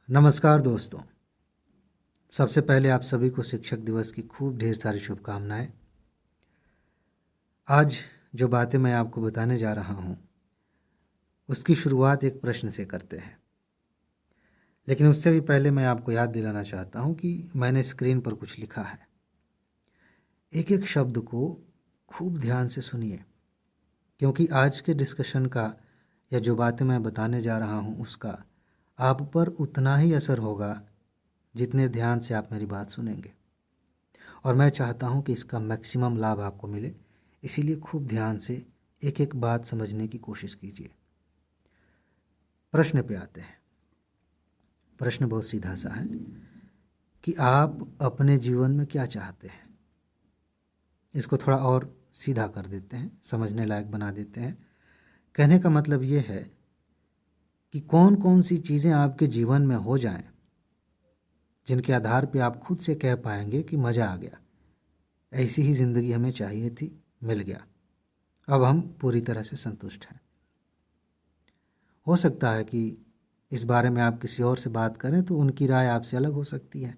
नमस्कार दोस्तों। सबसे पहले आप सभी को शिक्षक दिवस की खूब ढेर सारी शुभकामनाएं। आज जो बातें मैं आपको बताने जा रहा हूं उसकी शुरुआत एक प्रश्न से करते हैं, लेकिन उससे भी पहले मैं आपको याद दिलाना चाहता हूं कि मैंने स्क्रीन पर कुछ लिखा है। एक एक शब्द को खूब ध्यान से सुनिए, क्योंकि आज के डिस्कशन का या जो बातें मैं बताने जा रहा हूं उसका आप पर उतना ही असर होगा जितने ध्यान से आप मेरी बात सुनेंगे। और मैं चाहता हूं कि इसका मैक्सिमम लाभ आपको मिले, इसीलिए खूब ध्यान से एक एक बात समझने की कोशिश कीजिए। प्रश्न पे आते हैं। प्रश्न बहुत सीधा सा है कि आप अपने जीवन में क्या चाहते हैं। इसको थोड़ा और सीधा कर देते हैं, समझने लायक बना देते हैं। कहने का मतलब ये है कि कौन कौन सी चीज़ें आपके जीवन में हो जाएं जिनके आधार पे आप खुद से कह पाएंगे कि मज़ा आ गया, ऐसी ही ज़िंदगी हमें चाहिए थी, मिल गया, अब हम पूरी तरह से संतुष्ट हैं। हो सकता है कि इस बारे में आप किसी और से बात करें तो उनकी राय आपसे अलग हो सकती है।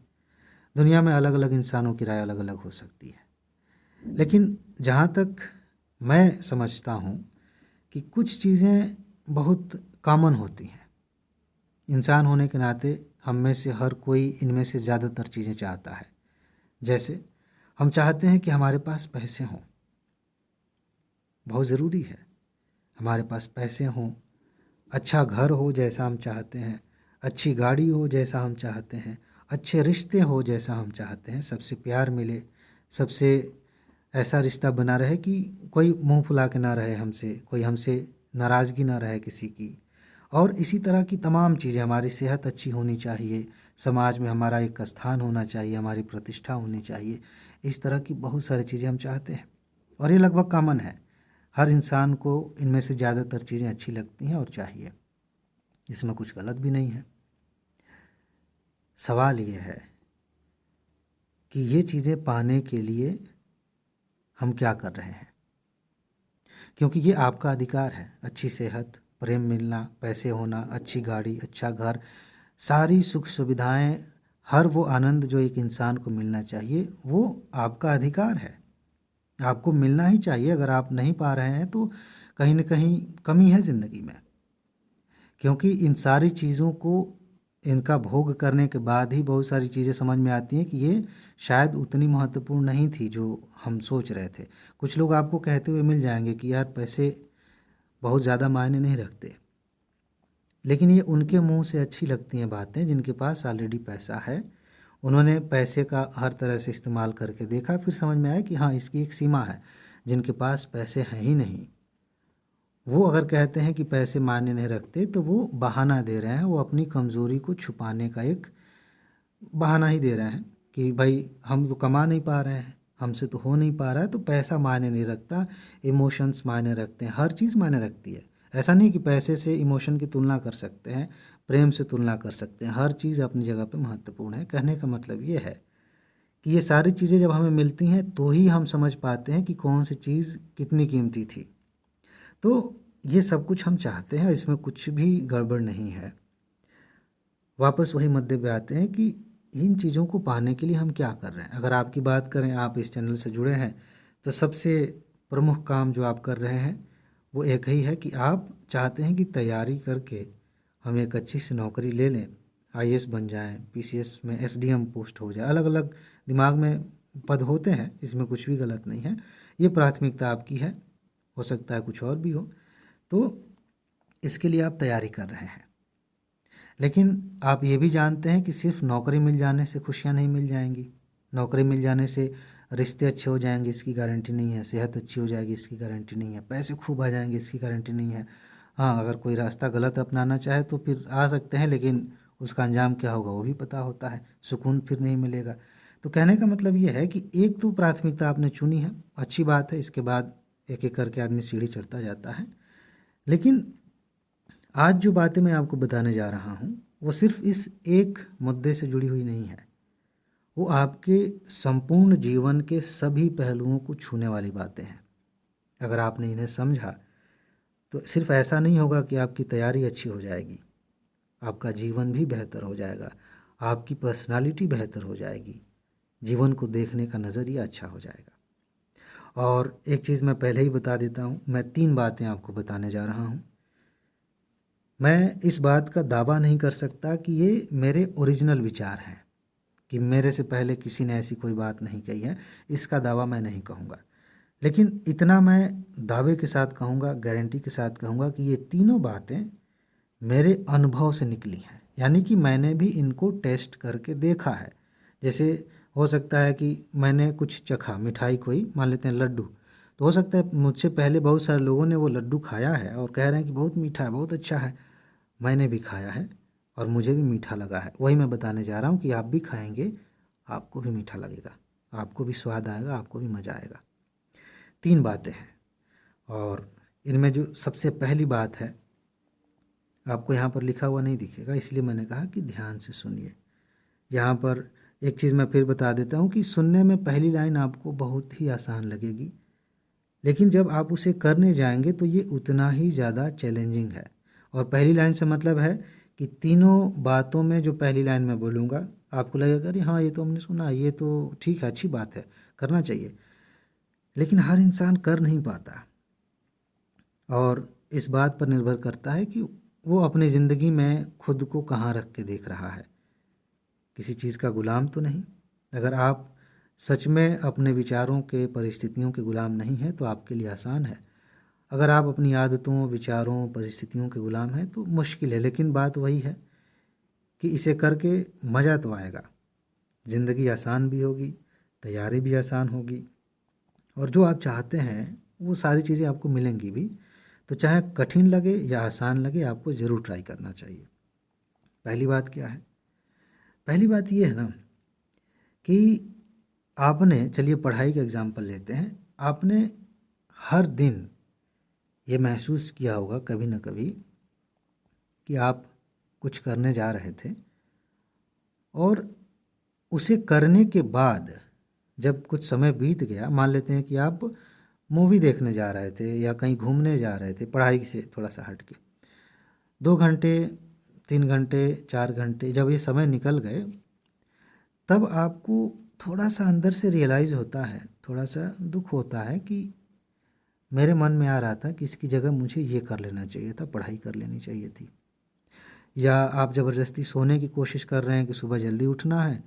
दुनिया में अलग अलग इंसानों की राय अलग अलग हो सकती है, लेकिन जहाँ तक मैं समझता हूँ कि कुछ चीज़ें बहुत कॉमन होती हैं। इंसान होने के नाते हम में से हर कोई इनमें से ज़्यादातर चीज़ें चाहता है। जैसे हम चाहते हैं कि हमारे पास पैसे हों, बहुत ज़रूरी है। हमारे पास पैसे हों, अच्छा घर हो जैसा हम चाहते हैं, अच्छी गाड़ी हो जैसा हम चाहते हैं, अच्छे रिश्ते हो जैसा हम चाहते हैं, सबसे प्यार मिले, सबसे ऐसा रिश्ता बना रहे कि कोई मुंह फुला के ना रहे हमसे, कोई हमसे नाराज़गी ना रहे किसी की। और इसी तरह की तमाम चीज़ें, हमारी सेहत अच्छी होनी चाहिए, समाज में हमारा एक स्थान होना चाहिए, हमारी प्रतिष्ठा होनी चाहिए। इस तरह की बहुत सारी चीज़ें हम चाहते हैं और ये लगभग कॉमन है। हर इंसान को इनमें से ज़्यादातर चीज़ें अच्छी लगती हैं और चाहिए, इसमें कुछ गलत भी नहीं है। सवाल ये है कि ये चीज़ें पाने के लिए हम क्या कर रहे हैं, क्योंकि ये आपका अधिकार है। अच्छी सेहत, प्रेम मिलना, पैसे होना, अच्छी गाड़ी, अच्छा घर, सारी सुख सुविधाएं, हर वो आनंद जो एक इंसान को मिलना चाहिए, वो आपका अधिकार है, आपको मिलना ही चाहिए। अगर आप नहीं पा रहे हैं तो कहीं ना कहीं कमी है ज़िंदगी में, क्योंकि इन सारी चीज़ों को, इनका भोग करने के बाद ही बहुत सारी चीज़ें समझ में आती हैं कि ये शायद उतनी महत्वपूर्ण नहीं थी जो हम सोच रहे थे। कुछ लोग आपको कहते हुए मिल जाएंगे कि यार पैसे बहुत ज़्यादा मायने नहीं रखते, लेकिन ये उनके मुंह से अच्छी लगती हैं बातें जिनके पास ऑलरेडी पैसा है। उन्होंने पैसे का हर तरह से इस्तेमाल करके देखा, फिर समझ में आया कि हाँ, इसकी एक सीमा है। जिनके पास पैसे हैं ही नहीं, वो अगर कहते हैं कि पैसे मायने नहीं रखते तो वो बहाना दे रहे हैं, वो अपनी कमज़ोरी को छुपाने का एक बहाना ही दे रहे हैं कि भाई हम तो कमा नहीं पा रहे हैं, हमसे तो हो नहीं पा रहा है, तो पैसा मायने नहीं रखता, इमोशंस मायने रखते हैं, हर चीज़ मायने रखती है। ऐसा नहीं कि पैसे से इमोशन की तुलना कर सकते हैं, प्रेम से तुलना कर सकते हैं, हर चीज़ अपनी जगह पे महत्वपूर्ण है। कहने का मतलब ये है कि ये सारी चीज़ें जब हमें मिलती हैं तो ही हम समझ पाते हैं कि कौन सी चीज़ कितनी कीमती थी। तो ये सब कुछ हम चाहते हैं, इसमें कुछ भी गड़बड़ नहीं है। वापस वही मुद्दे पे आते हैं कि इन चीज़ों को पाने के लिए हम क्या कर रहे हैं। अगर आपकी बात करें, आप इस चैनल से जुड़े हैं, तो सबसे प्रमुख काम जो आप कर रहे हैं वो एक ही है कि आप चाहते हैं कि तैयारी करके हम एक अच्छी सी नौकरी ले लें, आईएएस बन जाएं, पीसीएस में एसडीएम पोस्ट हो जाए। अलग अलग दिमाग में पद होते हैं, इसमें कुछ भी गलत नहीं है, ये प्राथमिकता आपकी है, हो सकता है कुछ और भी हो। तो इसके लिए आप तैयारी कर रहे हैं, लेकिन आप ये भी जानते हैं कि सिर्फ नौकरी मिल जाने से खुशियाँ नहीं मिल जाएंगी, नौकरी मिल जाने से रिश्ते अच्छे हो जाएंगे इसकी गारंटी नहीं है, सेहत अच्छी हो जाएगी इसकी गारंटी नहीं है, पैसे खूब आ जाएंगे इसकी गारंटी नहीं है। हाँ, अगर कोई रास्ता गलत अपनाना चाहे तो फिर आ सकते हैं, लेकिन उसका अंजाम क्या होगा वो भी पता होता है, सुकून फिर नहीं मिलेगा। तो कहने का मतलब ये है कि एक तो प्राथमिकता आपने चुनी है, अच्छी बात है, इसके बाद एक एक करके आदमी सीढ़ी चढ़ता जाता है। लेकिन आज जो बातें मैं आपको बताने जा रहा हूँ वो सिर्फ इस एक मुद्दे से जुड़ी हुई नहीं है, वो आपके संपूर्ण जीवन के सभी पहलुओं को छूने वाली बातें हैं। अगर आपने इन्हें समझा तो सिर्फ ऐसा नहीं होगा कि आपकी तैयारी अच्छी हो जाएगी, आपका जीवन भी बेहतर हो जाएगा, आपकी पर्सनालिटी बेहतर हो जाएगी, जीवन को देखने का नज़रिया अच्छा हो जाएगा। और एक चीज़ मैं पहले ही बता देता हूँ, मैं 3 बातें आपको बताने जा रहा हूँ। मैं इस बात का दावा नहीं कर सकता कि ये मेरे ओरिजिनल विचार हैं, कि मेरे से पहले किसी ने ऐसी कोई बात नहीं कही है, इसका दावा मैं नहीं कहूँगा। लेकिन इतना मैं दावे के साथ कहूँगा, गारंटी के साथ कहूँगा कि ये तीनों बातें मेरे अनुभव से निकली हैं, यानी कि मैंने भी इनको टेस्ट करके देखा है। जैसे हो सकता है कि मैंने कुछ चखा, मिठाई कोई मान लेते हैं लड्डू, तो हो सकता है मुझसे पहले बहुत सारे लोगों ने वो लड्डू खाया है और कह रहे हैं कि बहुत मीठा है, बहुत अच्छा है। मैंने भी खाया है और मुझे भी मीठा लगा है। वही मैं बताने जा रहा हूँ कि आप भी खाएंगे, आपको भी मीठा लगेगा, आपको भी स्वाद आएगा, आपको भी मज़ा आएगा। 3 बातें हैं और इनमें जो सबसे पहली बात है, आपको यहाँ पर लिखा हुआ नहीं दिखेगा, इसलिए मैंने कहा कि ध्यान से सुनिए। यहाँ पर एक चीज़ मैं फिर बता देता हूँ कि सुनने में पहली लाइन आपको बहुत ही आसान लगेगी, लेकिन जब आप उसे करने जाएंगे तो ये उतना ही ज़्यादा चैलेंजिंग है। और पहली लाइन से मतलब है कि तीनों बातों में जो पहली लाइन मैं बोलूँगा, आपको लगेगा अरे हाँ ये तो हमने सुना, ये तो ठीक है, अच्छी बात है, करना चाहिए। लेकिन हर इंसान कर नहीं पाता और इस बात पर निर्भर करता है कि वो अपनी ज़िंदगी में खुद को कहाँ रख के देख रहा है, किसी चीज़ का गुलाम तो नहीं। अगर आप सच में अपने विचारों के, परिस्थितियों के गुलाम नहीं हैं तो आपके लिए आसान है। अगर आप अपनी आदतों, विचारों, परिस्थितियों के गुलाम हैं तो मुश्किल है। लेकिन बात वही है कि इसे करके मज़ा तो आएगा, ज़िंदगी आसान भी होगी, तैयारी भी आसान होगी और जो आप चाहते हैं वो सारी चीज़ें आपको मिलेंगी भी। तो चाहे कठिन लगे या आसान लगे, आपको ज़रूर ट्राई करना चाहिए। पहली बात क्या है? पहली बात ये है ना कि आपने, चलिए पढ़ाई का एग्जाम्पल लेते हैं, आपने हर दिन ये महसूस किया होगा कभी ना कभी कि आप कुछ करने जा रहे थे और उसे करने के बाद जब कुछ समय बीत गया, मान लेते हैं कि आप मूवी देखने जा रहे थे या कहीं घूमने जा रहे थे, पढ़ाई से थोड़ा सा हट के, 2 घंटे, 3 घंटे, 4 घंटे जब ये समय निकल गए, तब आपको थोड़ा सा अंदर से रियलाइज़ होता है, थोड़ा सा दुख होता है कि मेरे मन में आ रहा था कि इसकी जगह मुझे ये कर लेना चाहिए था, पढ़ाई कर लेनी चाहिए थी। या आप ज़बरदस्ती सोने की कोशिश कर रहे हैं कि सुबह जल्दी उठना है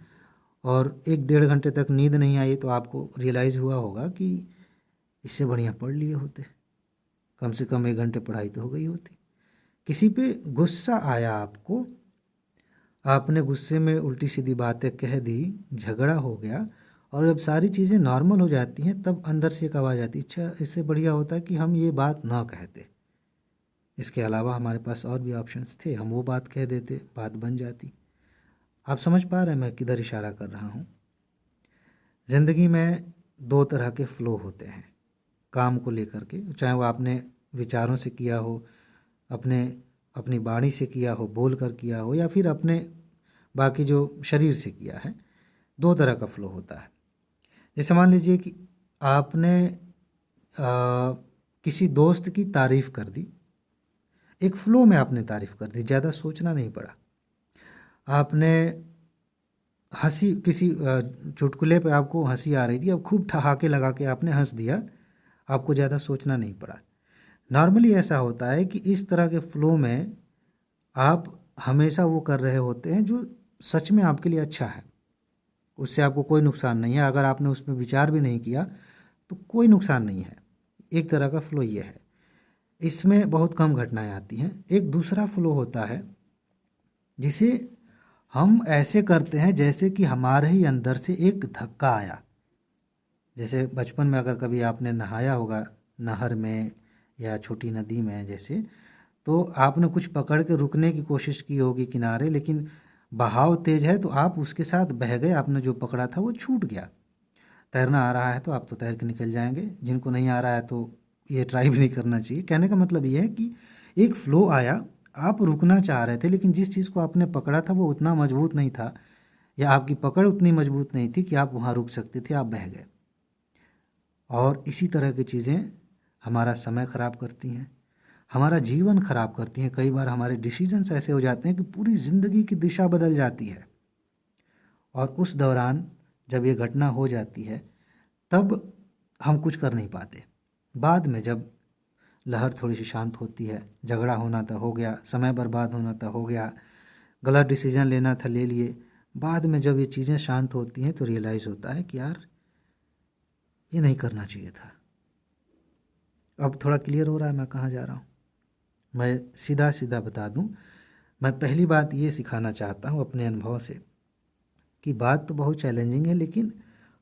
और 1-1.5 घंटे तक नींद नहीं आई, तो आपको रियलाइज़ हुआ होगा कि इससे बढ़िया पढ़ लिए होते, कम से कम 1 घंटे पढ़ाई तो हो गई होती। किसी पे गुस्सा आया आपको, आपने गुस्से में उल्टी सीधी बातें कह दी, झगड़ा हो गया और जब सारी चीज़ें नॉर्मल हो जाती हैं तब अंदर से एक आवाज़ आती है, अच्छा इससे बढ़िया होता कि हम ये बात ना कहते, इसके अलावा हमारे पास और भी ऑप्शंस थे, हम वो बात कह देते, बात बन जाती। आप समझ पा रहे हैं मैं किधर इशारा कर रहा हूँ? ज़िंदगी में 2 तरह के फ़्लो होते हैं काम को लेकर के, चाहे वो आपने विचारों से किया हो, अपने अपनी वाणी से किया हो, बोल कर किया हो, या फिर अपने बाकी जो शरीर से किया है। 2 तरह का फ़्लो होता है। जैसे मान लीजिए कि आपने किसी दोस्त की तारीफ़ कर दी, एक फ़्लो में आपने तारीफ़ कर दी, ज़्यादा सोचना नहीं पड़ा। आपने हंसी, किसी चुटकुले पे आपको हंसी आ रही थी, अब खूब ठहाके लगा के आपने हंस दिया, आपको ज़्यादा सोचना नहीं पड़ा। नॉर्मली ऐसा होता है कि इस तरह के फ़्लो में आप हमेशा वो कर रहे होते हैं जो सच में आपके लिए अच्छा है, उससे आपको कोई नुकसान नहीं है। अगर आपने उसमें विचार भी नहीं किया तो कोई नुकसान नहीं है। एक तरह का फ़्लो ये है, इसमें बहुत कम घटनाएं आती हैं। एक दूसरा फ़्लो होता है जिसे हम ऐसे करते हैं जैसे कि हमारे ही अंदर से एक धक्का आया। जैसे बचपन में अगर कभी आपने नहाया होगा नहर में या छोटी नदी में जैसे, तो आपने कुछ पकड़ के रुकने की कोशिश की होगी किनारे, लेकिन बहाव तेज है तो आप उसके साथ बह गए, आपने जो पकड़ा था वो छूट गया। तैरना आ रहा है तो आप तो तैर के निकल जाएंगे, जिनको नहीं आ रहा है तो ये ट्राई भी नहीं करना चाहिए। कहने का मतलब ये है कि एक फ़्लो आया, आप रुकना चाह रहे थे लेकिन जिस चीज़ को आपने पकड़ा था वो उतना मजबूत नहीं था, या आपकी पकड़ उतनी मजबूत नहीं थी कि आप वहाँ रुक सकते थे, आप बह गए। और इसी तरह की चीज़ें हमारा समय ख़राब करती हैं, हमारा जीवन खराब करती हैं। कई बार हमारे डिसीजंस ऐसे हो जाते हैं कि पूरी ज़िंदगी की दिशा बदल जाती है। और उस दौरान जब ये घटना हो जाती है तब हम कुछ कर नहीं पाते। बाद में जब लहर थोड़ी सी शांत होती है, झगड़ा होना था हो गया, समय बर्बाद होना था हो गया, गलत डिसीजन लेना था ले लिए, बाद में जब ये चीज़ें शांत होती हैं तो रियलाइज़ होता है कि यार ये नहीं करना चाहिए था। अब थोड़ा क्लियर हो रहा है मैं कहाँ जा रहा हूँ। मैं सीधा सीधा बता दूँ, मैं पहली बात ये सिखाना चाहता हूँ अपने अनुभव से कि बात तो बहुत चैलेंजिंग है, लेकिन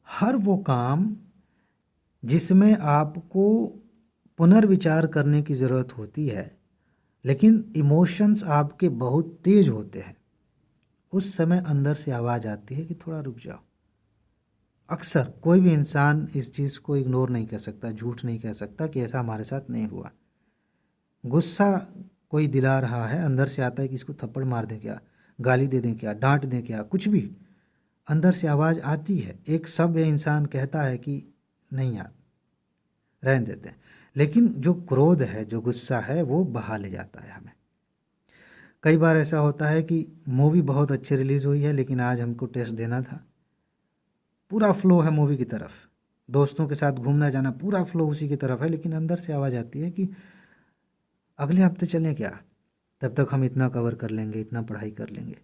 हर वो काम जिसमें आपको पुनर्विचार करने की ज़रूरत होती है लेकिन इमोशंस आपके बहुत तेज होते हैं, उस समय अंदर से आवाज़ आती है कि थोड़ा रुक जाओ। अक्सर कोई भी इंसान इस चीज़ को इग्नोर नहीं कर सकता, झूठ नहीं कह सकता कि ऐसा हमारे साथ नहीं हुआ। गुस्सा कोई दिला रहा है, अंदर से आता है कि इसको थप्पड़ मार दें क्या, गाली दे दें क्या, डांट दें क्या, कुछ भी अंदर से आवाज़ आती है। एक सभ्य इंसान कहता है कि नहीं यार रहने देते हैं, लेकिन जो क्रोध है, जो गुस्सा है, वो बहा ले जाता है हमें। कई बार ऐसा होता है कि मूवी बहुत अच्छी रिलीज़ हुई है लेकिन आज हमको टेस्ट देना था, पूरा फ्लो है मूवी की तरफ, दोस्तों के साथ घूमना जाना पूरा फ्लो उसी की तरफ है, लेकिन अंदर से आवाज़ आती है कि अगले हफ्ते चलें क्या, तब तक हम इतना कवर कर लेंगे, इतना पढ़ाई कर लेंगे।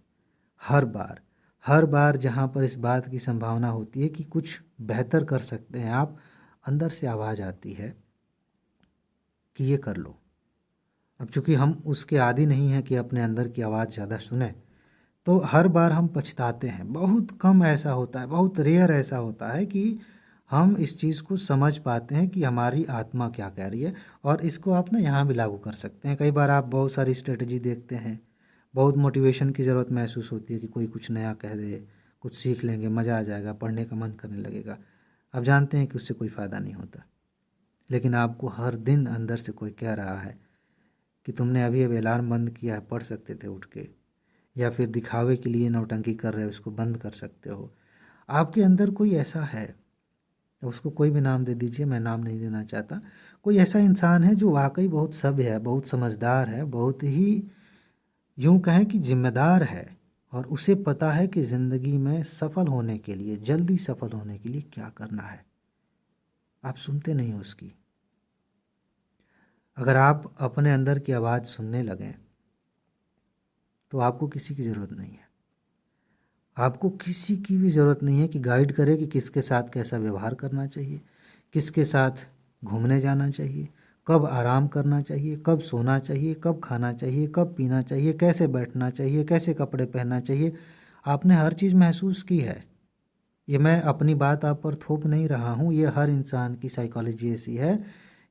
हर बार जहाँ पर इस बात की संभावना होती है कि कुछ बेहतर कर सकते हैं आप, अंदर से आवाज़ आती है कि ये कर लो। अब चूँकि हम उसके आदी नहीं हैं कि अपने अंदर की आवाज़ ज़्यादा सुने, तो हर बार हम पछताते हैं। बहुत कम ऐसा होता है, बहुत रेयर ऐसा होता है कि हम इस चीज़ को समझ पाते हैं कि हमारी आत्मा क्या कह रही है, और इसको आप ना यहाँ भी लागू कर सकते हैं। कई बार आप बहुत सारी स्ट्रेटजी देखते हैं, बहुत मोटिवेशन की ज़रूरत महसूस होती है कि कोई कुछ नया कह दे, कुछ सीख लेंगे, मज़ा आ जाएगा, पढ़ने का मन करने लगेगा। आप जानते हैं कि उससे कोई फ़ायदा नहीं होता, लेकिन आपको हर दिन अंदर से कोई कह रहा है कि तुमने अभी अभी अलार्म बंद किया है, पढ़ सकते थे उठ के, या फिर दिखावे के लिए नौटंकी कर रहे हो, उसको बंद कर सकते हो। आपके अंदर कोई ऐसा है, उसको कोई भी नाम दे दीजिए, मैं नाम नहीं देना चाहता, कोई ऐसा इंसान है जो वाकई बहुत सभ्य है, बहुत समझदार है, बहुत ही यूँ कहें कि जिम्मेदार है, और उसे पता है कि ज़िंदगी में सफल होने के लिए, जल्दी सफल होने के लिए क्या करना है। आप सुनते नहीं हो उसकी। अगर आप अपने अंदर की आवाज़ सुनने लगें तो आपको किसी की ज़रूरत नहीं है। आपको किसी की भी ज़रूरत नहीं है कि गाइड करे कि किसके साथ कैसा व्यवहार करना चाहिए, किसके साथ घूमने जाना चाहिए, कब आराम करना चाहिए, कब सोना चाहिए, कब खाना चाहिए, कब पीना चाहिए, कैसे बैठना चाहिए, कैसे कपड़े पहनना चाहिए। आपने हर चीज़ महसूस की है। ये मैं अपनी बात आप पर थोप नहीं रहा हूँ, ये हर इंसान की साइकोलॉजी ऐसी है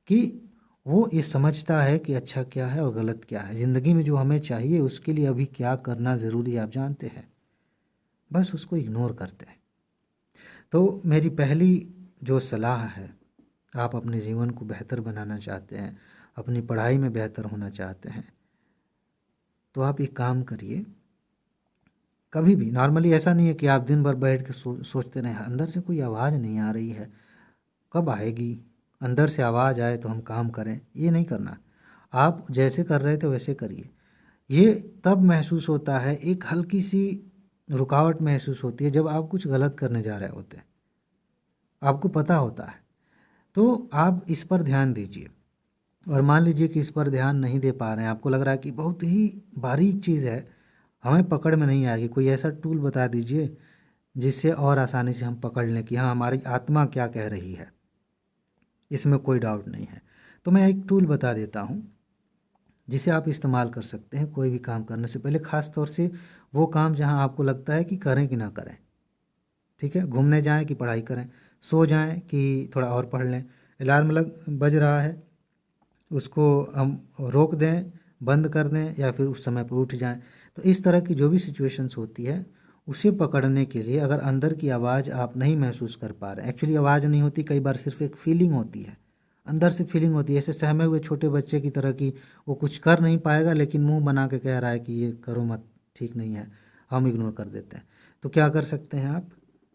कि वो ये समझता है कि अच्छा क्या है और गलत क्या है। ज़िंदगी में जो हमें चाहिए उसके लिए अभी क्या करना ज़रूरी है आप जानते हैं, बस उसको इग्नोर करते हैं। तो मेरी पहली जो सलाह है, आप अपने जीवन को बेहतर बनाना चाहते हैं, अपनी पढ़ाई में बेहतर होना चाहते हैं, तो आप एक काम करिए। कभी भी नॉर्मली ऐसा नहीं है कि आप दिन भर बैठ के सोचते रहें अंदर से कोई आवाज़ नहीं आ रही है, कब आएगी, अंदर से आवाज़ आए तो हम काम करें, ये नहीं करना। आप जैसे कर रहे थे वैसे करिए। ये तब महसूस होता है, एक हल्की सी रुकावट महसूस होती है जब आप कुछ गलत करने जा रहे होते हैं, आपको पता होता है, तो आप इस पर ध्यान दीजिए। और मान लीजिए कि इस पर ध्यान नहीं दे पा रहे हैं, आपको लग रहा है कि बहुत ही बारीक चीज़ है, हमें पकड़ में नहीं आएगी, कोई ऐसा टूल बता दीजिए जिससे और आसानी से हम पकड़ लें कि हाँ हमारी आत्मा क्या कह रही है, इसमें कोई डाउट नहीं है। तो मैं एक टूल बता देता हूँ जिसे आप इस्तेमाल कर सकते हैं कोई भी काम करने से पहले, ख़ास तौर से वो काम जहाँ आपको लगता है कि करें कि ना करें। ठीक है, घूमने जाएं कि पढ़ाई करें, सो जाएं कि थोड़ा और पढ़ लें, अलार्म बज रहा है उसको हम रोक दें, बंद कर दें, या फिर उस समय पर उठ जाएं। तो इस तरह की जो भी सिचुएशंस होती है उसे पकड़ने के लिए, अगर अंदर की आवाज़ आप नहीं महसूस कर पा रहे हैं, एक्चुअली आवाज़ नहीं होती, कई बार सिर्फ एक फीलिंग होती है, अंदर से फीलिंग होती है, ऐसे सहमे हुए छोटे बच्चे की तरह की, वो कुछ कर नहीं पाएगा लेकिन मुंह बना के कह रहा है कि ये करो मत, ठीक नहीं है, हम इग्नोर कर देते हैं। तो क्या कर सकते हैं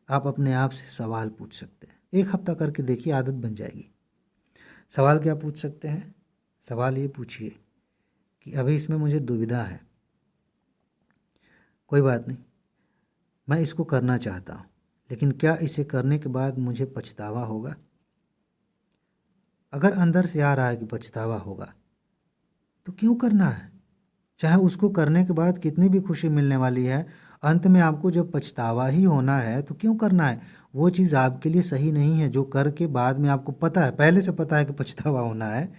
आप अपने आप से सवाल पूछ सकते हैं। एक हफ्ता करके देखिए, आदत बन जाएगी। सवाल क्या पूछ सकते हैं? सवाल ये पूछिए कि अभी इसमें मुझे दुविधा है, कोई बात नहीं, मैं इसको करना चाहता हूँ, लेकिन क्या इसे करने के बाद मुझे पछतावा होगा? अगर अंदर से आ रहा है कि पछतावा होगा, तो क्यों करना है? चाहे उसको करने के बाद कितनी भी खुशी मिलने वाली है, अंत में आपको जब पछतावा ही होना है तो क्यों करना है? वो चीज़ आपके लिए सही नहीं है जो करके बाद में आपको पता है, पहले से पता है कि पछतावा होना है,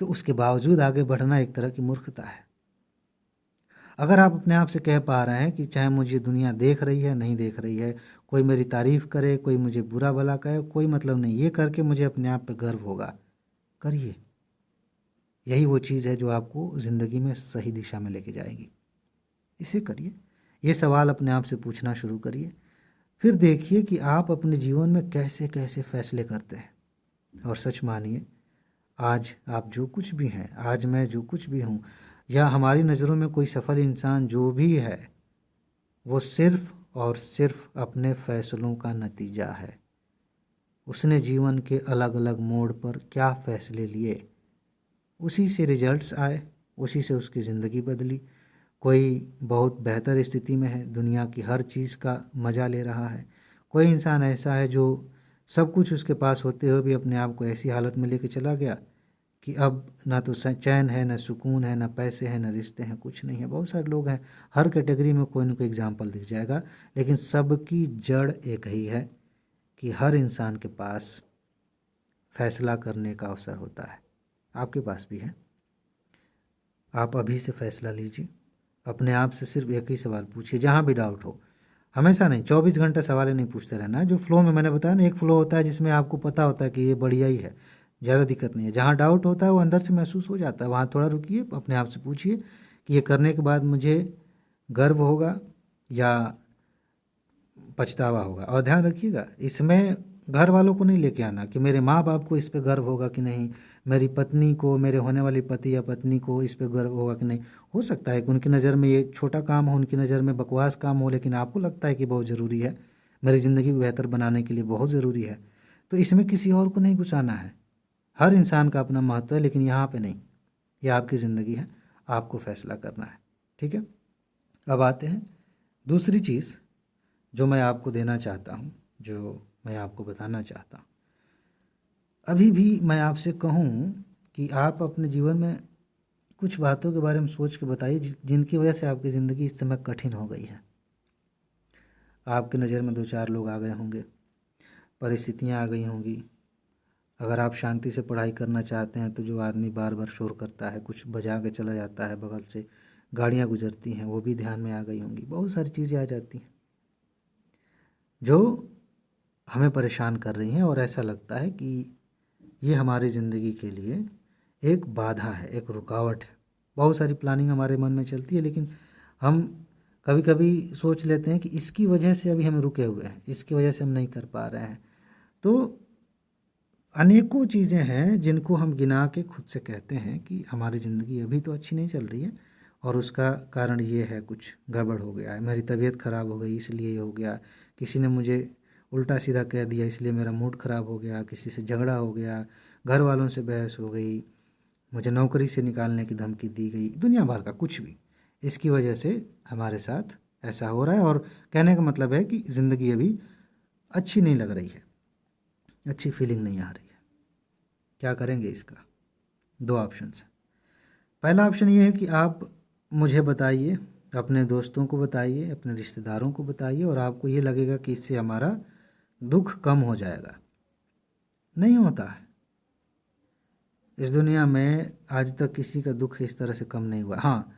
तो उसके बावजूद आगे बढ़ना एक तरह की मूर्खता है। अगर आप अपने आप से कह पा रहे हैं कि चाहे मुझे दुनिया देख रही है नहीं देख रही है, कोई मेरी तारीफ़ करे, कोई मुझे बुरा भला कहे, कोई मतलब नहीं, ये करके मुझे अपने आप पे गर्व होगा, करिए। यही वो चीज़ है जो आपको ज़िंदगी में सही दिशा में लेके जाएगी। इसे करिए। ये सवाल अपने आप से पूछना शुरू करिए। फिर देखिए कि आप अपने जीवन में कैसे कैसे फैसले करते हैं। और सच मानिए, आज आप जो कुछ भी हैं, आज मैं जो कुछ भी हूँ, या हमारी नज़रों में कोई सफल इंसान जो भी है, वो सिर्फ़ और सिर्फ़ अपने फ़ैसलों का नतीजा है। उसने जीवन के अलग अलग मोड़ पर क्या फ़ैसले लिए, उसी से रिजल्ट्स आए, उसी से उसकी ज़िंदगी बदली। कोई बहुत बेहतर स्थिति में है, दुनिया की हर चीज़ का मज़ा ले रहा है। कोई इंसान ऐसा है जो सब कुछ उसके पास होते हुए भी अपने आप को ऐसी हालत में लेके चला गया कि अब ना तो चैन है, ना सुकून है, ना पैसे हैं, ना रिश्ते हैं, कुछ नहीं है। बहुत सारे लोग हैं, हर कैटेगरी में कोई ना कोई एग्जाम्पल दिख जाएगा, लेकिन सबकी जड़ एक ही है कि हर इंसान के पास फैसला करने का अवसर होता है। आपके पास भी है। आप अभी से फैसला लीजिए। अपने आप से सिर्फ एक ही सवाल पूछिए जहाँ भी डाउट हो। हमेशा नहीं, 24 घंटे सवाल नहीं पूछते रहना है। जो फ्लो में मैंने बताया ना, एक फ्लो होता है जिसमें आपको पता होता है कि ये बढ़िया ही है, ज़्यादा दिक्कत नहीं है। जहाँ डाउट होता है वो अंदर से महसूस हो जाता है, वहाँ थोड़ा रुकिए, अपने आप से पूछिए कि ये करने के बाद मुझे गर्व होगा या पछतावा होगा। और ध्यान रखिएगा, इसमें घर वालों को नहीं लेके आना कि मेरे माँ बाप को इस पे गर्व होगा कि नहीं, मेरी पत्नी को, मेरे होने वाली पति या पत्नी को इस पे गर्व होगा कि नहीं। हो सकता है कि उनकी नज़र में ये छोटा काम हो, उनकी नज़र में बकवास काम हो, लेकिन आपको लगता है कि बहुत ज़रूरी है, मेरी ज़िंदगी को बेहतर बनाने के लिए बहुत ज़रूरी है। तो इसमें किसी और को नहीं घुसाना है। हर इंसान का अपना महत्व है, लेकिन यहाँ पे नहीं। ये आपकी ज़िंदगी है, आपको फैसला करना है। ठीक है। अब आते हैं दूसरी चीज़ जो मैं आपको देना चाहता हूँ, जो मैं आपको बताना चाहता हूँ। अभी भी मैं आपसे कहूँ कि आप अपने जीवन में कुछ बातों के बारे में सोच के बताइए जिनकी वजह से आपकी ज़िंदगी इस समय कठिन हो गई है। आपकी नज़र में 2-4 लोग आ गए होंगे, परिस्थितियाँ आ गई होंगी। अगर आप शांति से पढ़ाई करना चाहते हैं तो जो आदमी बार बार शोर करता है, कुछ बजा के चला जाता है, बगल से गाड़ियाँ गुजरती हैं, वो भी ध्यान में आ गई होंगी। बहुत सारी चीज़ें आ जाती हैं जो हमें परेशान कर रही हैं, और ऐसा लगता है कि ये हमारी ज़िंदगी के लिए एक बाधा है, एक रुकावट है। बहुत सारी प्लानिंग हमारे मन में चलती है, लेकिन हम कभी कभी सोच लेते हैं कि इसकी वजह से अभी हम रुके हुए हैं, इसकी वजह से हम नहीं कर पा रहे हैं। तो अनेकों चीज़ें हैं जिनको हम गिना के खुद से कहते हैं कि हमारी ज़िंदगी अभी तो अच्छी नहीं चल रही है, और उसका कारण ये है, कुछ गड़बड़ हो गया है, मेरी तबीयत ख़राब हो गई इसलिए ये हो गया, किसी ने मुझे उल्टा सीधा कह दिया इसलिए मेरा मूड ख़राब हो गया, किसी से झगड़ा हो गया, घर वालों से बहस हो गई, मुझे नौकरी से निकालने की धमकी दी गई, दुनिया भर का कुछ भी। इसकी वजह से हमारे साथ ऐसा हो रहा है, और कहने का मतलब है कि ज़िंदगी अभी अच्छी नहीं लग रही है, अच्छी फीलिंग नहीं आ रही है। क्या करेंगे इसका? 2 ऑप्शंस हैं। पहला ऑप्शन ये है कि आप मुझे बताइए, अपने दोस्तों को बताइए, अपने रिश्तेदारों को बताइए, और आपको ये लगेगा कि इससे हमारा दुख कम हो जाएगा। नहीं होता है। इस दुनिया में आज तक किसी का दुख इस तरह से कम नहीं हुआ। हाँ,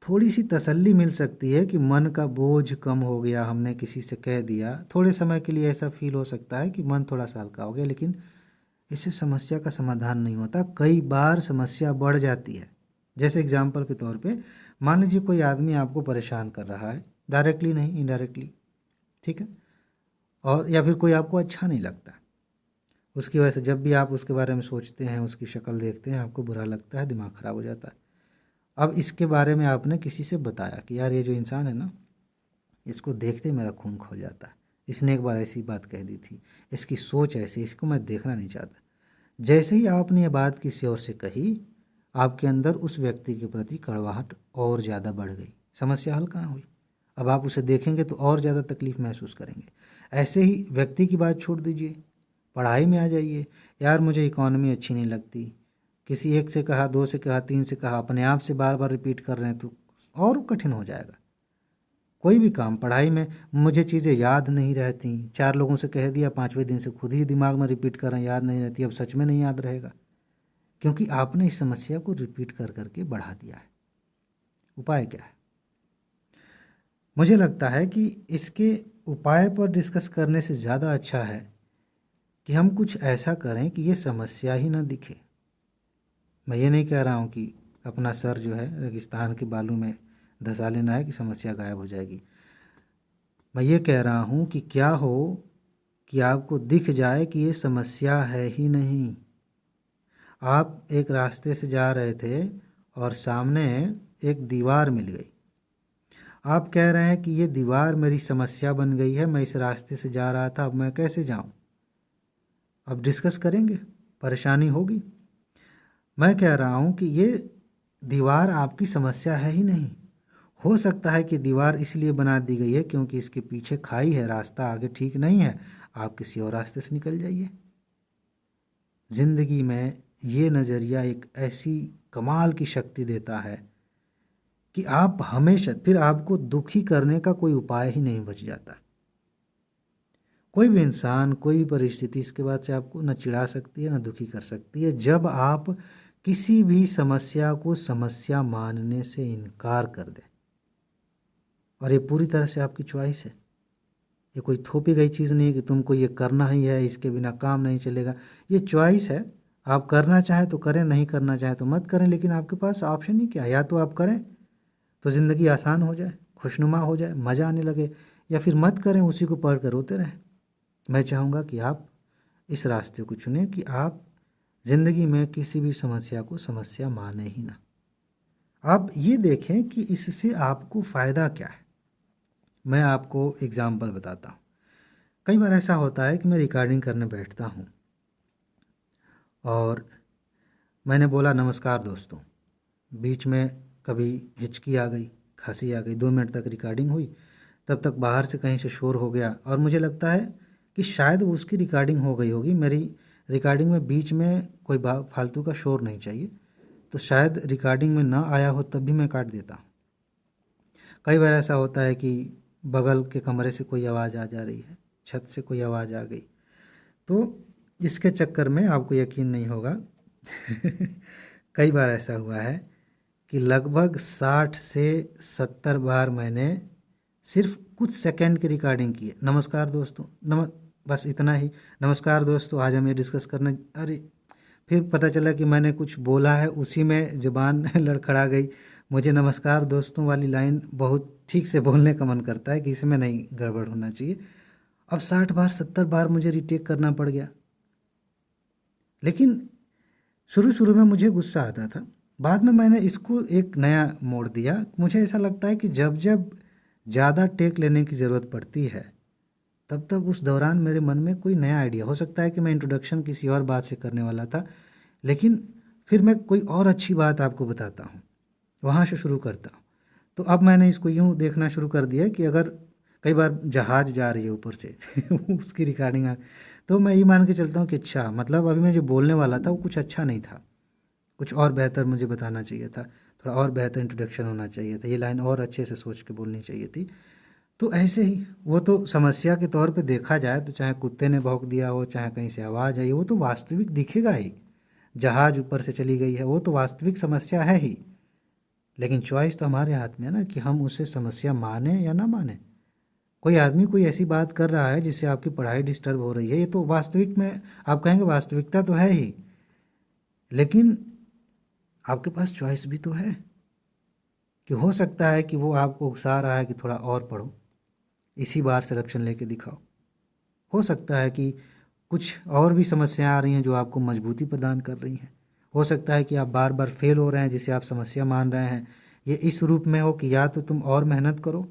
थोड़ी सी तसल्ली मिल सकती है कि मन का बोझ कम हो गया, हमने किसी से कह दिया, थोड़े समय के लिए ऐसा फील हो सकता है कि मन थोड़ा सा हल्का हो गया, लेकिन इससे समस्या का समाधान नहीं होता। कई बार समस्या बढ़ जाती है। जैसे एग्जाम्पल के तौर पे मान लीजिए कोई आदमी आपको परेशान कर रहा है, डायरेक्टली नहीं, इनडायरेक्टली, ठीक है, और या फिर कोई आपको अच्छा नहीं लगता, उसकी वजह से जब भी आप उसके बारे में सोचते हैं, उसकी शक्ल देखते हैं, आपको बुरा लगता है, दिमाग ख़राब हो जाता है। अब इसके बारे में आपने किसी से बताया कि यार ये जो इंसान है ना, इसको देखते ही मेरा खून खौल जाता है, इसने एक बार ऐसी बात कह दी थी, इसकी सोच ऐसी, इसको मैं देखना नहीं चाहता। जैसे ही आपने ये बात किसी और से कही, आपके अंदर उस व्यक्ति के प्रति कड़वाहट और ज़्यादा बढ़ गई। समस्या हल कहाँ हुई? अब आप उसे देखेंगे तो और ज़्यादा तकलीफ़ महसूस करेंगे। ऐसे ही व्यक्ति की बात छोड़ दीजिए, पढ़ाई में आ जाइए। यार मुझे इकॉनमी अच्छी नहीं लगती, किसी एक से कहा, दो से कहा, तीन से कहा, अपने आप से बार बार रिपीट कर रहे हैं तो और कठिन हो जाएगा। कोई भी काम, पढ़ाई में मुझे चीज़ें याद नहीं रहती, 4 लोगों से कह दिया, 5वें दिन से खुद ही दिमाग में रिपीट कर रहे हैं, याद नहीं रहती। अब सच में नहीं याद रहेगा, क्योंकि आपने इस समस्या को रिपीट कर करके बढ़ा दिया है। उपाय क्या है? मुझे लगता है कि इसके उपाय पर डिस्कस करने से ज़्यादा अच्छा है कि हम कुछ ऐसा करें कि ये समस्या ही ना दिखे। मैं ये नहीं कह रहा हूँ कि अपना सर जो है रेगिस्तान के बालू में धंसा लेना है कि समस्या गायब हो जाएगी। मैं ये कह रहा हूँ कि क्या हो कि आपको दिख जाए कि ये समस्या है ही नहीं। आप एक रास्ते से जा रहे थे और सामने एक दीवार मिल गई। आप कह रहे हैं कि ये दीवार मेरी समस्या बन गई है, मैं इस रास्ते से जा रहा था, अब मैं कैसे जाऊं? अब डिस्कस करेंगे, परेशानी होगी। मैं कह रहा हूं कि ये दीवार आपकी समस्या है ही नहीं। हो सकता है कि दीवार इसलिए बना दी गई है क्योंकि इसके पीछे खाई है, रास्ता आगे ठीक नहीं है, आप किसी और रास्ते से निकल जाइए। ज़िंदगी में ये नज़रिया एक ऐसी कमाल की शक्ति देता है कि आप हमेशा, फिर आपको दुखी करने का कोई उपाय ही नहीं बच जाता। कोई भी इंसान, कोई भी परिस्थिति इसके बाद से आपको न चिढ़ा सकती है न दुखी कर सकती है, जब आप किसी भी समस्या को समस्या मानने से इनकार कर दें। और ये पूरी तरह से आपकी चॉइस है, ये कोई थोपी गई चीज़ नहीं है कि तुमको ये करना ही है, इसके बिना काम नहीं चलेगा। ये चॉइस है, आप करना चाहें तो करें, नहीं करना चाहें तो मत करें, लेकिन आपके पास ऑप्शन ही क्या है? या तो आप करें तो ज़िंदगी आसान हो जाए, खुशनुमा हो जाए, मज़ा आने लगे, या फिर मत करें, उसी को पढ़ कर रोते रहें। मैं चाहूँगा कि आप इस रास्ते को चुनें कि आप ज़िंदगी में किसी भी समस्या को समस्या माने ही ना। आप ये देखें कि इससे आपको फ़ायदा क्या है। मैं आपको एग्ज़ाम्पल बताता हूँ। कई बार ऐसा होता है कि मैं रिकॉर्डिंग करने बैठता हूँ और मैंने बोला नमस्कार दोस्तों, बीच में कभी हिचकी आ गई, खांसी आ गई, 2 मिनट तक रिकॉर्डिंग हुई, तब तक बाहर से कहीं से शोर हो गया और मुझे लगता है कि शायद उसकी रिकॉर्डिंग हो गई होगी। मेरी रिकॉर्डिंग में बीच में कोई फालतू का शोर नहीं चाहिए, तो शायद रिकॉर्डिंग में ना आया हो तब भी मैं काट देता हूँ। कई बार ऐसा होता है कि बगल के कमरे से कोई आवाज़ आ जा रही है, छत से कोई आवाज़ आ गई, तो इसके चक्कर में आपको यकीन नहीं होगा कई बार ऐसा हुआ है कि लगभग 60 से 70 बार मैंने सिर्फ कुछ सेकंड की रिकॉर्डिंग की है। नमस्कार दोस्तों, बस इतना ही, नमस्कार दोस्तों, आज हम ये डिस्कस करना, अरे फिर पता चला कि मैंने कुछ बोला है, उसी में ज़ुबान लड़खड़ा गई। मुझे नमस्कार दोस्तों वाली लाइन बहुत ठीक से बोलने का मन करता है कि इसमें नहीं गड़बड़ होना चाहिए। अब 60 बार 70 बार मुझे रिटेक करना पड़ गया। लेकिन शुरू शुरू में मुझे गुस्सा आता था, बाद में मैंने इसको एक नया मोड़ दिया। मुझे ऐसा लगता है कि जब जब ज़्यादा टेक लेने की ज़रूरत पड़ती है तब तब उस दौरान मेरे मन में कोई नया आइडिया, हो सकता है कि मैं इंट्रोडक्शन किसी और बात से करने वाला था, लेकिन फिर मैं कोई और अच्छी बात आपको बताता हूँ, वहाँ से शुरू करता हूँ। तो अब मैंने इसको यूँ देखना शुरू कर दिया कि अगर कई बार जहाज़ जा रही है ऊपर से उसकी रिकॉर्डिंग तो मैं ये मान के चलता हूँ कि अच्छा, मतलब अभी मैं जो बोलने वाला था वो कुछ अच्छा नहीं था, कुछ और बेहतर मुझे बताना चाहिए था, थोड़ा और बेहतर इंट्रोडक्शन होना चाहिए था, ये लाइन और अच्छे से सोच के बोलनी चाहिए थी। तो ऐसे ही वो तो समस्या के तौर पे देखा जाए तो चाहे कुत्ते ने भौंक दिया हो, चाहे कहीं से आवाज़ आई, वो तो वास्तविक दिखेगा ही। जहाज़ ऊपर से चली गई है, वो तो वास्तविक समस्या है ही। लेकिन चॉइस तो हमारे हाथ में है ना कि हम उसे समस्या माने या ना माने। कोई आदमी कोई ऐसी बात कर रहा है जिससे आपकी पढ़ाई डिस्टर्ब हो रही है, ये तो वास्तविक में आप कहेंगे वास्तविकता तो है ही, लेकिन आपके पास चॉइस भी तो है कि हो सकता है कि वो आपको उकसा रहा है कि थोड़ा और पढ़ो, इसी बार सिलेक्शन लेके दिखाओ। हो सकता है कि कुछ और भी समस्याएं आ रही हैं जो आपको मजबूती प्रदान कर रही हैं। हो सकता है कि आप बार बार फेल हो रहे हैं जिसे आप समस्या मान रहे हैं, ये इस रूप में हो कि या तो तुम और मेहनत करो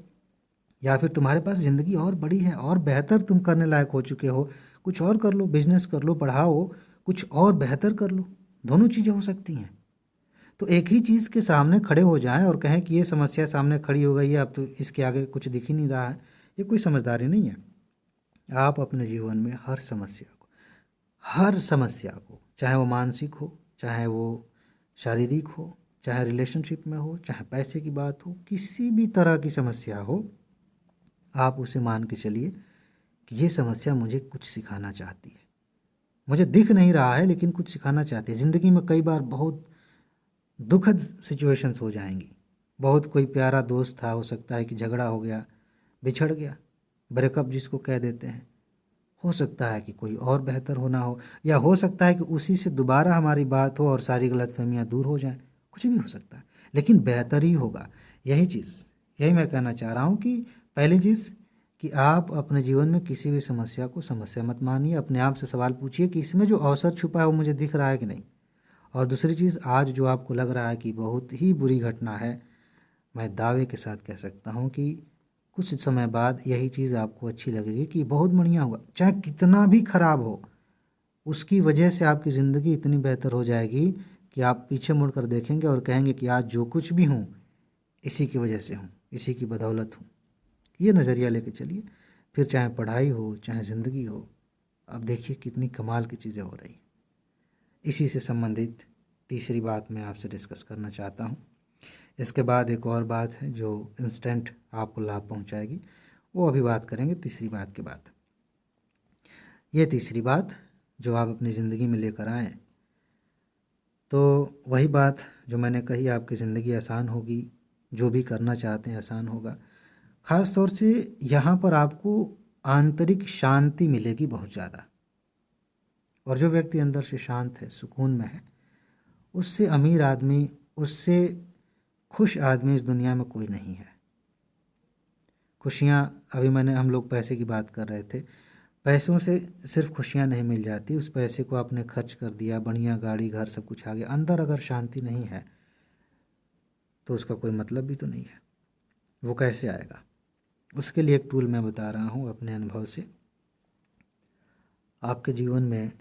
या फिर तुम्हारे पास ज़िंदगी और बड़ी है और बेहतर तुम करने लायक हो चुके हो, कुछ और कर लो, बिजनेस कर लो, पढ़ाओ, कुछ और बेहतर कर लो। दोनों चीज़ें हो सकती हैं। तो एक ही चीज़ के सामने खड़े हो जाएं और कहें कि ये समस्या सामने खड़ी हो गई है, अब तो इसके आगे कुछ दिख ही नहीं रहा है, ये कोई समझदारी नहीं है। आप अपने जीवन में हर समस्या को, चाहे वो मानसिक हो, चाहे वो शारीरिक हो, चाहे रिलेशनशिप में हो, चाहे पैसे की बात हो, किसी भी तरह की समस्या हो, आप उसे मान के चलिए कि ये समस्या मुझे कुछ सिखाना चाहती है। मुझे दिख नहीं रहा है लेकिन कुछ सिखाना चाहती है। ज़िंदगी में कई बार बहुत दुखद सिचुएशंस हो जाएंगी। बहुत कोई प्यारा दोस्त था, हो सकता है कि झगड़ा हो गया, बिछड़ गया, ब्रेकअप जिसको कह देते हैं। हो सकता है कि कोई और बेहतर होना हो, या हो सकता है कि उसी से दोबारा हमारी बात हो और सारी गलतफहमियां दूर हो जाएं। कुछ भी हो सकता है, लेकिन बेहतर ही होगा। यही मैं कहना चाह रहा हूँ कि पहली चीज़ कि आप अपने जीवन में किसी भी समस्या को समस्या मत मानिए। अपने आप से सवाल पूछिए कि इसमें जो अवसर छुपा है वो मुझे दिख रहा है कि नहीं। और दूसरी चीज़, आज जो आपको लग रहा है कि बहुत ही बुरी घटना है, मैं दावे के साथ कह सकता हूँ कि कुछ समय बाद यही चीज़ आपको अच्छी लगेगी कि बहुत बढ़िया हुआ। चाहे कितना भी खराब हो, उसकी वजह से आपकी ज़िंदगी इतनी बेहतर हो जाएगी कि आप पीछे मुड़कर देखेंगे और कहेंगे कि आज जो कुछ भी हूँ इसी की वजह से हूँ, इसी की बदौलत हूँ। ये नज़रिया लेके चलिए, फिर चाहे पढ़ाई हो, चाहे ज़िंदगी हो। अब देखिए कितनी कमाल की चीज़ें हो रही। इसी से संबंधित तीसरी बात मैं आपसे डिस्कस करना चाहता हूँ। इसके बाद एक और बात है जो इंस्टेंट आपको लाभ पहुँचाएगी, वो अभी बात करेंगे तीसरी बात के बाद। ये तीसरी बात जो आप अपनी ज़िंदगी में लेकर आएँ, तो वही बात जो मैंने कही, आपकी ज़िंदगी आसान होगी, जो भी करना चाहते हैं आसान होगा। ख़ास तौर से यहाँ पर आपको आंतरिक शांति मिलेगी बहुत ज़्यादा। और जो व्यक्ति अंदर से शांत है, सुकून में है, उससे अमीर आदमी, उससे खुश आदमी इस दुनिया में कोई नहीं है। खुशियाँ, अभी हम लोग पैसे की बात कर रहे थे। पैसों से सिर्फ खुशियाँ नहीं मिल जाती, उस पैसे को आपने खर्च कर दिया, बढ़िया गाड़ी घर सब कुछ आ गया, अंदर अगर शांति नहीं है तो उसका कोई मतलब भी तो नहीं है। वो कैसे आएगा? उसके लिए एक टूल मैं बता रहा हूँ अपने अनुभव से। आपके जीवन में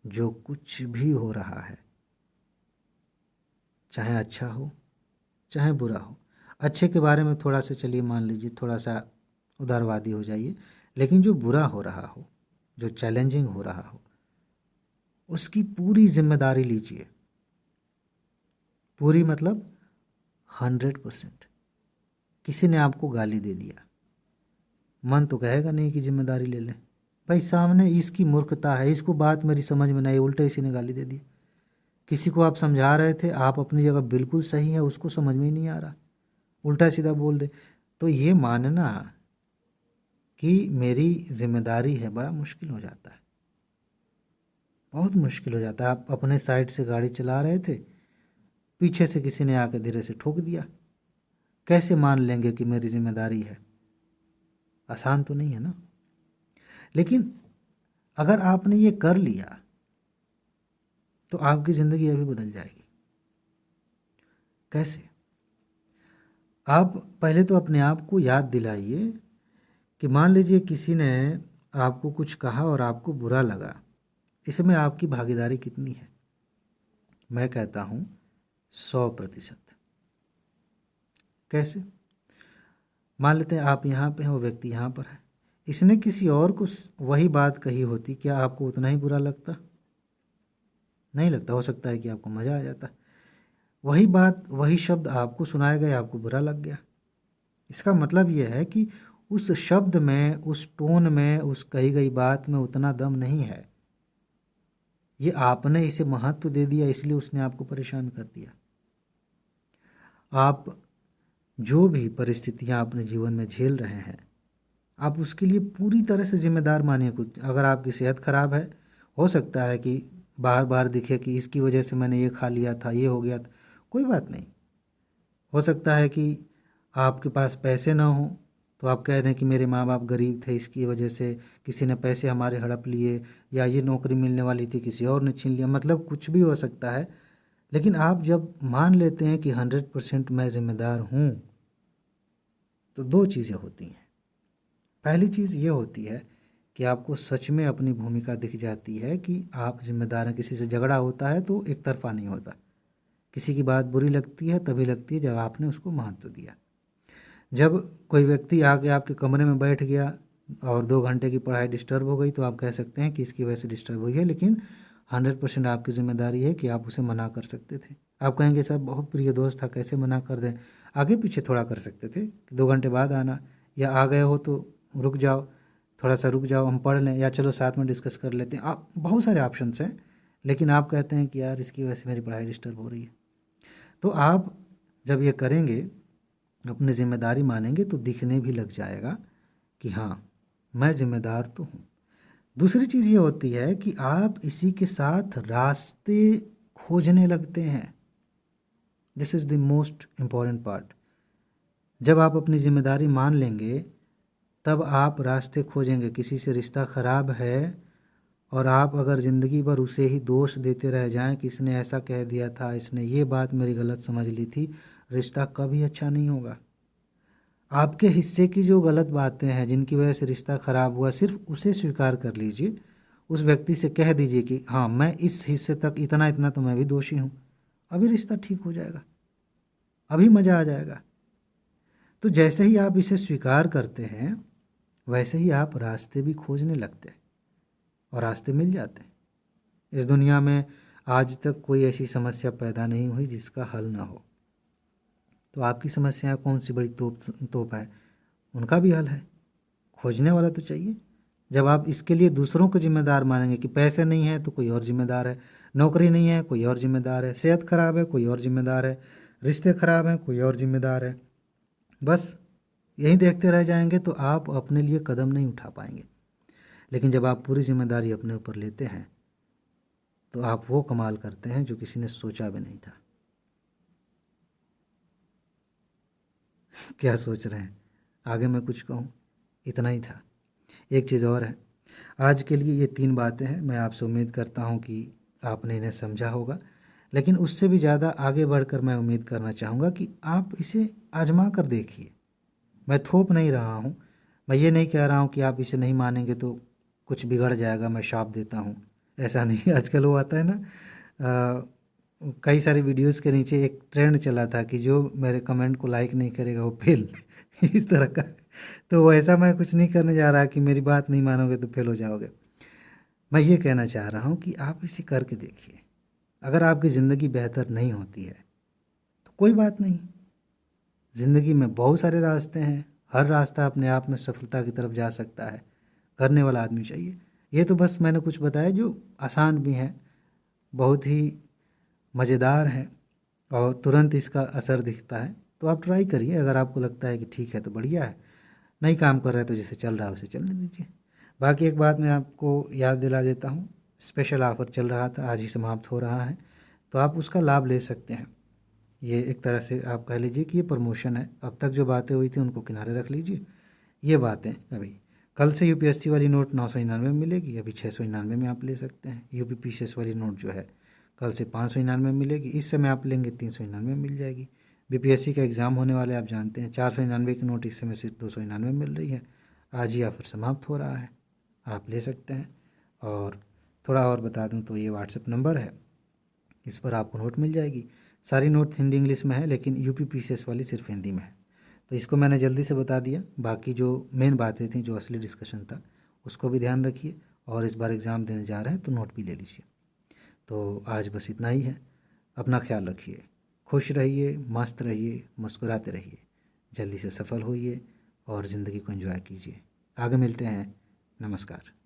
जो कुछ भी हो रहा है, चाहे अच्छा हो चाहे बुरा हो, अच्छे के बारे में थोड़ा सा चलिए मान लीजिए, थोड़ा सा उदारवादी हो जाइए, लेकिन जो बुरा हो रहा हो, जो चैलेंजिंग हो रहा हो, उसकी पूरी जिम्मेदारी लीजिए। पूरी मतलब 100%। किसी ने आपको गाली दे दिया, मन तो कहेगा नहीं कि जिम्मेदारी ले लें। भाई सामने इसकी मूर्खता है, इसको बात मेरी समझ में नहीं, उल्टे इसी ने गाली दे दी। किसी को आप समझा रहे थे, आप अपनी जगह बिल्कुल सही है, उसको समझ में ही नहीं आ रहा, उल्टा सीधा बोल दे। तो ये मानना कि मेरी जिम्मेदारी है बड़ा मुश्किल हो जाता है, बहुत मुश्किल हो जाता है। आप अपने साइड से गाड़ी चला रहे थे, पीछे से किसी ने आकर धीरे से ठोक दिया, कैसे मान लेंगे कि मेरी जिम्मेदारी है? आसान तो नहीं है ना। लेकिन अगर आपने ये कर लिया तो आपकी ज़िंदगी अभी बदल जाएगी। कैसे? आप पहले तो अपने आप को याद दिलाइए कि मान लीजिए किसी ने आपको कुछ कहा और आपको बुरा लगा, इसमें आपकी भागीदारी कितनी है? मैं कहता हूँ 100%। कैसे? मान लेते हैं आप यहाँ पे हैं, वो व्यक्ति यहाँ पर है, इसने किसी और को वही बात कही होती, क्या आपको उतना ही बुरा लगता? नहीं लगता। हो सकता है कि आपको मज़ा आ जाता। वही बात, वही शब्द आपको सुनाए गए, आपको बुरा लग गया। इसका मतलब यह है कि उस शब्द में, उस टोन में, उस कही गई बात में उतना दम नहीं है। ये आपने इसे महत्व दे दिया, इसलिए उसने आपको परेशान कर दिया। आप जो भी परिस्थितियां अपने जीवन में झेल रहे हैं, आप उसके लिए पूरी तरह से जिम्मेदार मानिए खुद। अगर आपकी सेहत खराब है, हो सकता है कि बार बार दिखे कि इसकी वजह से मैंने ये खा लिया था, ये हो गया था, कोई बात नहीं। हो सकता है कि आपके पास पैसे ना हो तो आप कह दें कि मेरे माँ बाप गरीब थे, इसकी वजह से किसी ने पैसे हमारे हड़प लिए, या ये नौकरी मिलने वाली थी किसी और ने छीन लिया, मतलब कुछ भी हो सकता है। लेकिन आप जब मान लेते हैं कि 100% मैं ज़िम्मेदार हूँ, तो दो चीज़ें होती हैं। पहली चीज़ ये होती है कि आपको सच में अपनी भूमिका दिख जाती है कि आप जिम्मेदार हैं। किसी से झगड़ा होता है तो एक तरफा नहीं होता, किसी की बात बुरी लगती है तभी लगती है जब आपने उसको महत्व दिया। जब कोई व्यक्ति आके आपके कमरे में बैठ गया और 2 घंटे की पढ़ाई डिस्टर्ब हो गई तो आप कह सकते हैं कि इसकी वजह से डिस्टर्ब हुई है, लेकिन 100% आपकी ज़िम्मेदारी है कि आप उसे मना कर सकते थे। आप कहेंगे सर बहुत प्रिय दोस्त था, कैसे मना कर दें? आगे पीछे थोड़ा कर सकते थे कि 2 घंटे बाद आना, या आ गए हो तो रुक जाओ, थोड़ा सा रुक जाओ, हम पढ़ लें, या चलो साथ में डिस्कस कर लेते हैं। आप बहुत सारे ऑप्शंस हैं, लेकिन आप कहते हैं कि यार इसकी वजह से मेरी पढ़ाई डिस्टर्ब हो रही है। तो आप जब ये करेंगे, अपनी ज़िम्मेदारी मानेंगे, तो दिखने भी लग जाएगा कि हाँ मैं ज़िम्मेदार तो हूँ। दूसरी चीज़ ये होती है कि आप इसी के साथ रास्ते खोजने लगते हैं। This is the most important part. जब आप अपनी ज़िम्मेदारी मान लेंगे तब आप रास्ते खोजेंगे। किसी से रिश्ता ख़राब है और आप अगर ज़िंदगी भर उसे ही दोष देते रह जाएं कि इसने ऐसा कह दिया था, इसने ये बात मेरी गलत समझ ली थी, रिश्ता कभी अच्छा नहीं होगा। आपके हिस्से की जो गलत बातें हैं जिनकी वजह से रिश्ता ख़राब हुआ, सिर्फ उसे स्वीकार कर लीजिए। उस व्यक्ति से कह दीजिए कि हाँ मैं इस हिस्से तक इतना इतना तो मैं भी दोषी हूँ, अभी रिश्ता ठीक हो जाएगा, अभी मज़ा आ जाएगा। तो जैसे ही आप इसे स्वीकार करते हैं वैसे ही आप रास्ते भी खोजने लगते हैं और रास्ते मिल जाते हैं। इस दुनिया में आज तक कोई ऐसी समस्या पैदा नहीं हुई जिसका हल ना हो। तो आपकी समस्याएं कौन सी बड़ी तोप है, उनका भी हल है। खोजने वाला तो चाहिए। जब आप इसके लिए दूसरों को जिम्मेदार मानेंगे कि पैसे नहीं है तो कोई और जिम्मेदार है, नौकरी नहीं है कोई और जिम्मेदार है, सेहत खराब है कोई और जिम्मेदार है, रिश्ते खराब हैं कोई और जिम्मेदार है, बस यही देखते रह जाएंगे तो आप अपने लिए कदम नहीं उठा पाएंगे। लेकिन जब आप पूरी जिम्मेदारी अपने ऊपर लेते हैं तो आप वो कमाल करते हैं जो किसी ने सोचा भी नहीं था। क्या सोच रहे हैं? आगे मैं कुछ कहूँ? इतना ही था। एक चीज़ और है, आज के लिए ये 3 बातें हैं। मैं आपसे उम्मीद करता हूँ कि आपने इन्हें समझा होगा, लेकिन उससे भी ज़्यादा आगे बढ़कर मैं उम्मीद करना चाहूँगा कि आप इसे आजमा कर देखिए। मैं थोप नहीं रहा हूँ, मैं ये नहीं कह रहा हूँ कि आप इसे नहीं मानेंगे तो कुछ बिगड़ जाएगा, मैं शाप देता हूँ, ऐसा नहीं। आजकल वो आता है ना, कई सारी वीडियोस के नीचे एक ट्रेंड चला था कि जो मेरे कमेंट को लाइक नहीं करेगा वो फेल। इस तरह का। तो वैसा मैं कुछ नहीं करने जा रहा कि मेरी बात नहीं मानोगे तो फेल हो जाओगे। मैं ये कहना चाह रहा हूँ कि आप इसे करके देखिए। अगर आपकी ज़िंदगी बेहतर नहीं होती है तो कोई बात नहीं, ज़िंदगी में बहुत सारे रास्ते हैं, हर रास्ता अपने आप में सफलता की तरफ जा सकता है। करने वाला आदमी चाहिए। ये तो बस मैंने कुछ बताया जो आसान भी हैं, बहुत ही मज़ेदार है और तुरंत इसका असर दिखता है। तो आप ट्राई करिए, अगर आपको लगता है कि ठीक है तो बढ़िया है, नहीं काम कर रहा है तो जैसे चल रहा है उसे चलने दीजिए। बाकी एक बात मैं आपको याद दिला देता हूँ, स्पेशल ऑफ़र चल रहा था, आज ही समाप्त हो रहा है, तो आप उसका लाभ ले सकते हैं। ये एक तरह से आप कह लीजिए कि ये प्रमोशन है। अब तक जो बातें हुई थी उनको किनारे रख लीजिए, ये बातें अभी कल से यूपीएससी वाली नोट 999 में मिलेगी, अभी 699 में आप ले सकते हैं। यूपी पीसीएस वाली नोट जो है कल से 599 में मिलेगी, इस समय आप लेंगे 399 में मिल जाएगी। बीपीएससी का एग्ज़ाम होने वाले आप जानते हैं, 499 की नोट इस समय सिर्फ 299 में मिल रही है। आज ही ऑफ़र समाप्त हो रहा है, आप ले सकते हैं। और थोड़ा और बता दूं तो ये व्हाट्सएप नंबर है, इस पर आपको नोट मिल जाएगी। सारी नोट हिंदी इंग्लिश में है, लेकिन यूपी पीसीएस वाली सिर्फ हिंदी में है। तो इसको मैंने जल्दी से बता दिया, बाकी जो मेन बातें थी, जो असली डिस्कशन था, उसको भी ध्यान रखिए। और इस बार एग्ज़ाम देने जा रहे हैं तो नोट भी ले लीजिए। तो आज बस इतना ही है। अपना ख्याल रखिए, खुश रहिए, मस्त रहिए, मुस्कुराते रहिए, जल्दी से सफल होइए और ज़िंदगी को एंजॉय कीजिए। आगे मिलते हैं। नमस्कार।